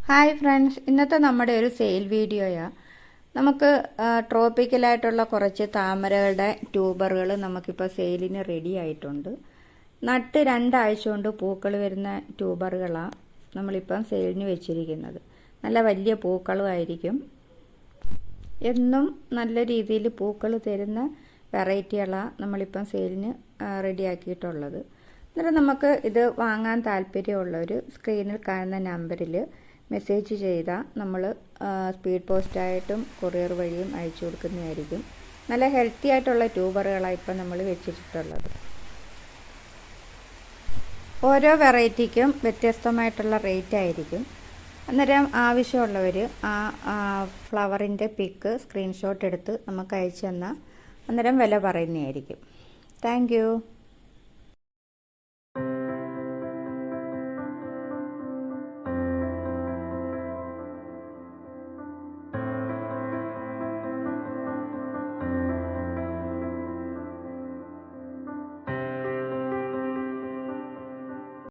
Hi friends, ഇന്നത്തെ നമ്മുടെ ഒരു സെയിൽ വീഡിയോയാണ്. നമുക്ക് ട്രോപ്പിക്കലായിട്ടുള്ള കുറച്ച് താമരകളുടെ ട്യൂബറുകൾ നമുക്കിപ്പോൾ സെയിലിന് റെഡി ആയിട്ടുണ്ട്. നട്ട് 2 ആഴ്ച കൊണ്ട് പൂക്കൾ വരുന്ന ട്യൂബറുകളാണ് നമ്മളിപ്പം സെയിലിന് വെച്ചിരിക്കുന്നത്. നല്ല വലിയ പൂക്കളുമായിരിക്കും. എന്നും നല്ല രീതിയിൽ പൂക്കൾ തരുന്ന വെറൈറ്റികളാണ് നമ്മളിപ്പം സെയിലിന് റെഡിയാക്കിയിട്ടുള്ളത്. അന്നേരം നമുക്ക് ഇത് വാങ്ങാൻ താല്പര്യമുള്ളവർ സ്ക്രീനിൽ കാണുന്ന നമ്പറിൽ മെസ്സേജ് ചെയ്താൽ നമ്മൾ സ്പീഡ് പോസ്റ്റായിട്ടും കൊറിയർ വഴിയും അയച്ചു കൊടുക്കുന്നതായിരിക്കും. നല്ല ഹെൽത്തി ആയിട്ടുള്ള ട്യൂബറുകളാണ് ഇപ്പം നമ്മൾ വെച്ചിട്ടുള്ളത്. ഓരോ വെറൈറ്റിക്കും വ്യത്യസ്തമായിട്ടുള്ള റേറ്റ് ആയിരിക്കും. അന്നേരം ആവശ്യമുള്ളവർ ആ ഫ്ലവറിൻ്റെ പിക്ക് സ്ക്രീൻഷോട്ട് എടുത്ത് നമുക്ക് അയച്ചു തന്നാൽ അന്നേരം വില പറയുന്നതായിരിക്കും. Thank you.